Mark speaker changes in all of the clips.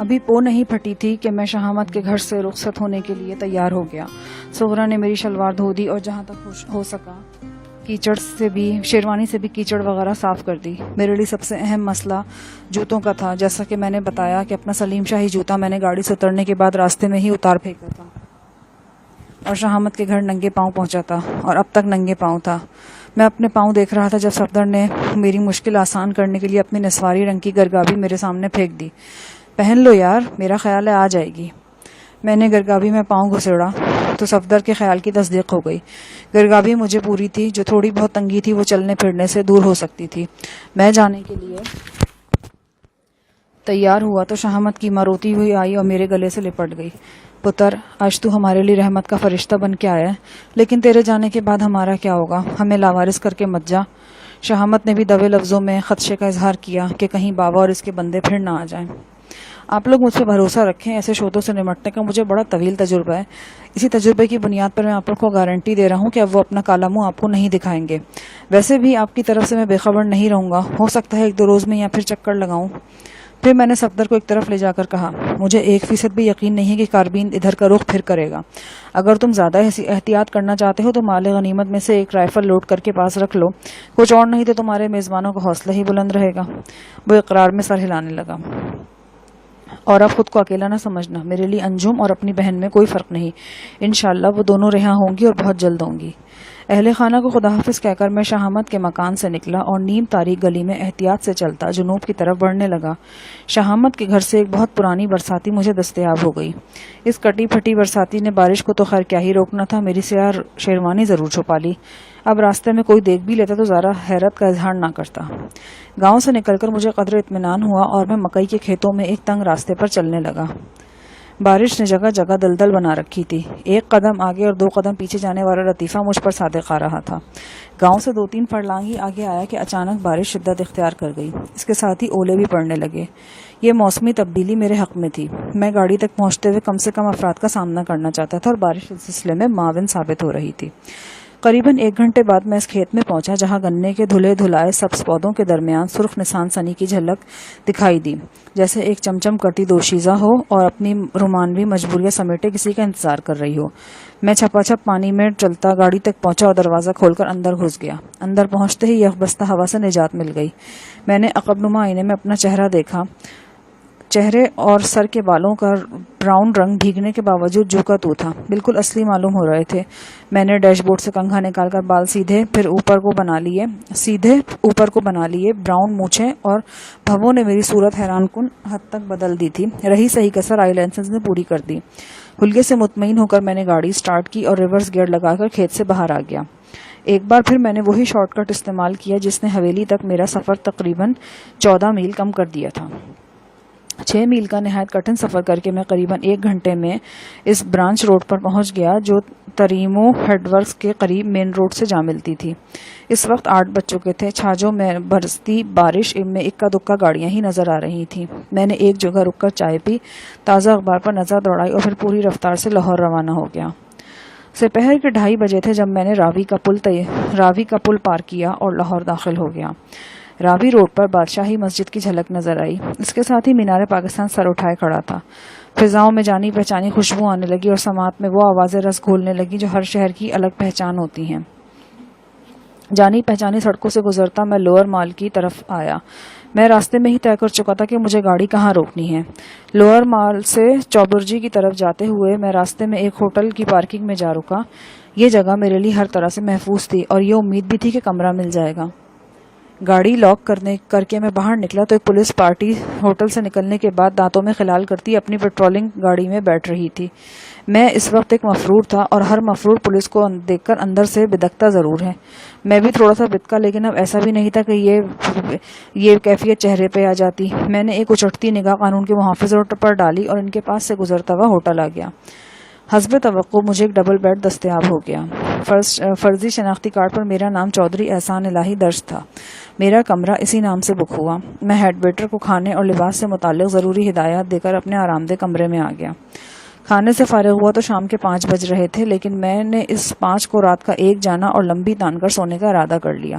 Speaker 1: ابھی پو نہیں پھٹی تھی کہ میں شہامت کے گھر سے رخصت ہونے کے لیے تیار ہو گیا۔ صغرا نے میری شلوار دھو دی اور جہاں تک ہو سکا کیچڑ سے بھی، شیروانی سے بھی کیچڑ وغیرہ صاف کر دی۔ میرے لیے سب سے اہم مسئلہ جوتوں کا تھا، جیسا کہ میں نے بتایا کہ اپنا سلیم شاہی جوتا میں نے گاڑی سے اترنے کے بعد راستے میں ہی اتار پھینکا تھا اور شہامت کے گھر ننگے پاؤں پہنچا تھا، اور اب تک ننگے پاؤں تھا۔ میں اپنے پاؤں دیکھ رہا تھا جب صفدر نے میری مشکل آسان کرنے کے لیے اپنی نسواری رنگ کی گرگابی میرے سامنے پھینک دی۔ پہن لو یار، میرا خیال ہے آ جائے گی۔ میں نے گرگابی میں پاؤں گھسیڑا تو صفدر کے خیال کی تصدیق ہو گئی۔ گرگابی مجھے پوری تھی، جو تھوڑی بہت تنگی تھی وہ چلنے پھرنے سے دور ہو سکتی تھی۔ میں جانے کے لیے تیار ہوا تو شہامت کی ماں روتی ہوئی آئی اور میرے گلے سے لپٹ گئی۔ پتر، آج تو ہمارے لیے رحمت کا فرشتہ بن کے آیا ہے، لیکن تیرے جانے کے بعد ہمارا کیا ہوگا؟ ہمیں لاوارث کر کے مت جا۔ شہامت نے بھی دبے لفظوں میں خدشے کا اظہار کیا کہ کہیں بابا اور اس کے بندے پھر نہ آ جائیں۔ آپ لوگ مجھ سے بھروسہ رکھیں، ایسے شوطوں سے نمٹنے کا مجھے بڑا طویل تجربہ ہے۔ اسی تجربے کی بنیاد پر میں آپ لوگ کو گارنٹی دے رہا ہوں کہ اب وہ اپنا کالا منہ آپ کو نہیں دکھائیں گے۔ ویسے بھی آپ کی طرف سے میں بے خبر نہیں رہوں گا، ہو سکتا ہے 1-2 روز میں یا پھر چکر لگاؤں۔ پھر میں نے صفدر کو ایک طرف لے جا کر کہا، مجھے 1% بھی یقین نہیں ہے کہ کاربین ادھر کا رخ پھر کرے گا۔ اگر تم زیادہ احتیاط کرنا چاہتے ہو تو مال غنیمت میں سے ایک رائفل لوڈ کر کے پاس رکھ لو، کچھ اور نہیں تو تمہارے میزبانوں کا حوصلہ ہی بلند رہے گا۔ وہ اقرار میں سر ہلانے لگا۔ اور اب خود کو اکیلا نہ سمجھنا، میرے لیے انجم اور اپنی بہن میں کوئی فرق نہیں۔ انشاءاللہ وہ دونوں رہا ہوں گی اور بہت جلد ہوں گی۔ اہل خانہ کو خدا حافظ کہہ کر میں شہامت کے مکان سے نکلا اور نیم تاریک گلی میں احتیاط سے چلتا جنوب کی طرف بڑھنے لگا۔ شہامت کے گھر سے ایک بہت پرانی برساتی مجھے دستیاب ہو گئی۔ اس کٹی پھٹی برساتی نے بارش کو تو خیر کیا ہی روکنا تھا، میری سیاہ شیروانی ضرور چھپا لی۔ اب راستے میں کوئی دیکھ بھی لیتا تو ذرا حیرت کا اظہار نہ کرتا۔ گاؤں سے نکل کر مجھے قدر اطمینان ہوا اور میں مکئی کے کھیتوں میں ایک تنگ راستے پر چلنے لگا۔ بارش نے جگہ جگہ دلدل بنا رکھی تھی۔ 1 قدم آگے اور 2 قدم پیچھے جانے والا لطیفہ مجھ پر صادق آ رہا تھا۔ گاؤں سے 2-3 فرلانگ ہی آگے آیا کہ اچانک بارش شدت اختیار کر گئی۔ اس کے ساتھ ہی اولے بھی پڑنے لگے۔ یہ موسمی تبدیلی میرے حق میں تھی۔ میں گاڑی تک پہنچتے ہوئے کم سے کم افراد کا سامنا کرنا چاہتا تھا اور بارش اس سلسلے میں معاون ثابت ہو رہی تھی۔ قریباً 1 گھنٹے بعد میں اس کھیت میں پہنچا جہاں گنے کے دھلے دھلائے سبز پودوں کے درمیان سرخ نسان سنی کی جھلک دکھائی دی، جیسے ایک چمچم کرتی دوشیزہ ہو اور اپنی رومانوی مجبوریاں سمیٹے کسی کا انتظار کر رہی ہو۔ میں چھپا چھپ پانی میں چلتا گاڑی تک پہنچا اور دروازہ کھول کر اندر گھس گیا۔ اندر پہنچتے ہی یخبستہ ہوا سے نجات مل گئی۔ میں نے عقب نما آئینے میں اپنا چہرہ دیکھا۔ چہرے اور سر کے بالوں کا براؤن رنگ بھیگنے کے باوجود جو کا تو تھا، بالکل اصلی معلوم ہو رہے تھے۔ میں نے ڈیش بورڈ سے کنگھا نکال کر بال سیدھے اوپر کو بنا لیے۔ براؤن مونچھیں اور بھووں نے میری صورت حیران کن حد تک بدل دی تھی۔ رہی صحیح کسر آئی لینسز نے پوری کر دی۔ حلیے سے مطمئن ہو کر میں نے گاڑی سٹارٹ کی اور ریورس گیئر لگا کر کھیت سے باہر آ گیا۔ ایک بار پھر میں نے وہی شارٹ کٹ استعمال کیا جس نے حویلی تک میرا سفر تقریباً 14 میل کم کر دیا تھا۔ 6 میل کا نہایت کٹھن سفر کر کے میں قریباً 1 گھنٹے میں اس برانچ روڈ پر پہنچ گیا جو تریمو ہیڈ ورکس کے قریب مین روڈ سے جا ملتی تھی۔ اس وقت 8 بج چکے تھے۔ چھاجوں میں برستی بارش میں اکا دکا گاڑیاں ہی نظر آ رہی تھیں۔ میں نے ایک جگہ رک کر چائے پی، تازہ اخبار پر نظر دوڑائی اور پھر پوری رفتار سے لاہور روانہ ہو گیا۔ دوپہر کے 2:30 بجے تھے جب میں نے راوی کا پل پار کیا اور لاہور داخل ہو گیا۔ راوی روڈ پر بادشاہی مسجد کی جھلک نظر آئی۔ اس کے ساتھ ہی مینار پاکستان سر اٹھائے کھڑا تھا۔ فضاؤں میں جانی پہچانی خوشبو آنے لگی اور سماعت میں وہ آوازیں رس گھولنے لگی جو ہر شہر کی الگ پہچان ہوتی ہیں۔ جانی پہچانی سڑکوں سے گزرتا میں لوئر مال کی طرف آیا۔ میں راستے میں ہی طے کر چکا تھا کہ مجھے گاڑی کہاں روکنی ہے۔ لوئر مال سے چوبرجی کی طرف جاتے ہوئے میں راستے میں ایک ہوٹل کی پارکنگ میں جا رکا۔ یہ جگہ میرے لیے ہر طرح سے محفوظ تھی اور یہ امید بھی تھی کہ کمرہ مل جائے گا۔ گاڑی لاک کر کے میں باہر نکلا تو ایک پولیس پارٹی ہوٹل سے نکلنے کے بعد دانتوں میں خلال کرتی اپنی پیٹرولنگ گاڑی میں بیٹھ رہی تھی۔ میں اس وقت ایک مفرور تھا اور ہر مفرور پولیس کو دیکھ کر اندر سے بدکتا ضرور ہے۔ میں بھی تھوڑا سا بدکا، لیکن اب ایسا بھی نہیں تھا کہ یہ کیفیت چہرے پہ آ جاتی۔ میں نے ایک اچٹتی نگاہ قانون کے محافظوں پر ڈالی اور ان کے پاس سے گزرتا ہوا ہوٹل آ گیا۔ حسب توقع مجھے ایک ڈبل بیڈ دستیاب ہو گیا۔ فرضی شناختی کارڈ پر میرا نام چودھری احسان الہی درج تھا۔ میرا کمرہ اسی نام سے بک ہوا۔ میں ہیڈ ویٹر کو کھانے اور لباس سے متعلق ضروری ہدایات دے کر اپنے آرام دہ کمرے میں آ گیا۔ کھانے سے فارغ ہوا تو شام کے 5 بج رہے تھے، لیکن میں نے اس 5 کو رات کا 1 جانا اور لمبی تان کر سونے کا ارادہ کر لیا۔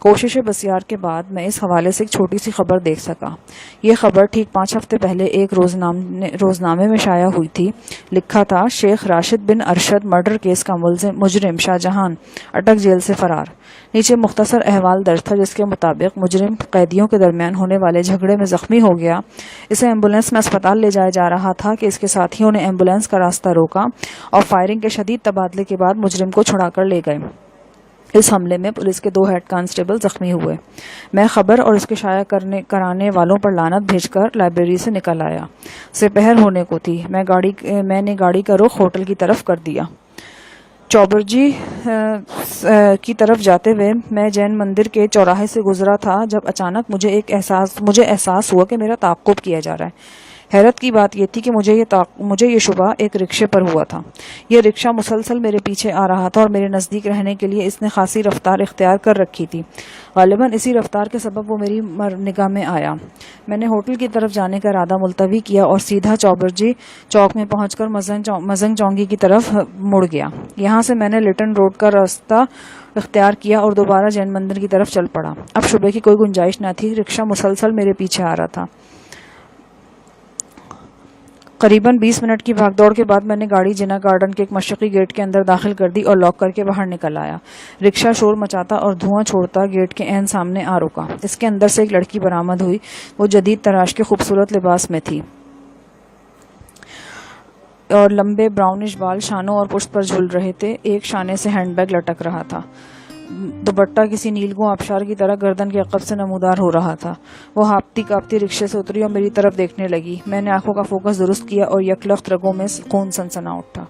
Speaker 1: کوشش بسیار کے بعد میں اس حوالے سے ایک چھوٹی سی خبر دیکھ سکا۔ یہ خبر ٹھیک 5 ہفتے پہلے ایک روزنامے میں شائع ہوئی تھی۔ لکھا تھا، شیخ راشد بن ارشد مرڈر کیس کا مجرم شاہ جہان اٹک جیل سے فرار۔ نیچے مختصر احوال درج تھا، جس کے مطابق مجرم قیدیوں کے درمیان ہونے والے جھگڑے میں زخمی ہو گیا۔ اسے ایمبولینس میں اسپتال لے جایا جا رہا تھا کہ اس کے ساتھیوں نے ایمبولینس کا راستہ روکا اور فائرنگ کے شدید تبادلے کے بعد مجرم کو چھڑا کر لے گئے۔ اس حملے میں پولیس کے 2 ہیڈ کانسٹیبل زخمی ہوئے۔ میں خبر اور اس کے شائع کرانے والوں پر لعنت بھیج کر لائبریری سے نکل آیا۔ سپہر ہونے کو تھی۔ میں نے گاڑی کا رخ ہوٹل کی طرف کر دیا۔ چوبرجی کی طرف جاتے ہوئے میں جین مندر کے چوراہے سے گزرا تھا جب اچانک مجھے احساس ہوا کہ میرا تعاقب کیا جا رہا ہے۔ حیرت کی بات یہ تھی کہ مجھے یہ شبہ ایک رکشے پر ہوا تھا۔ یہ رکشہ مسلسل میرے پیچھے آ رہا تھا اور میرے نزدیک رہنے کے لیے اس نے خاصی رفتار اختیار کر رکھی تھی۔ غالباً اسی رفتار کے سبب وہ میری نگاہ میں آیا۔ میں نے ہوٹل کی طرف جانے کا ارادہ ملتوی کیا اور سیدھا چوبرجی چوک میں پہنچ کر مزنگ چونگی کی طرف مڑ گیا۔ یہاں سے میں نے لٹن روڈ کا راستہ اختیار کیا اور دوبارہ جین مندر کی طرف چل پڑا۔ اب شبہ کی کوئی گنجائش نہ تھی، رکشہ مسلسل میرے پیچھے آ رہا تھا۔ قریباً 20 منٹ کی بھاگ دوڑ کے بعد میں نے گاڑی جنا گارڈن کے ایک مشرقی گیٹ کے اندر داخل کر دی اور لاک کر کے باہر نکل آیا۔ رکشہ شور مچاتا اور دھواں چھوڑتا گیٹ کے عین سامنے آ رکا۔ اس کے اندر سے ایک لڑکی برآمد ہوئی۔ وہ جدید تراش کے خوبصورت لباس میں تھی اور لمبے براؤنش بال شانوں اور پشت پر جھول رہے تھے۔ ایک شانے سے ہینڈ بیگ لٹک رہا تھا۔ دوپٹہ کسی نیلگوں آبشار کی طرح گردن کے عقب سے نمودار ہو رہا تھا۔ وہ ہاپتی کاپتی رکشے سے اتری اور میری طرف دیکھنے لگی۔ میں نے آنکھوں کا فوکس درست کیا اور یکلخت رگوں میں خون سنسنا اٹھا۔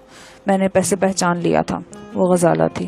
Speaker 1: میں نے پہچان لیا تھا، وہ غزالہ تھی۔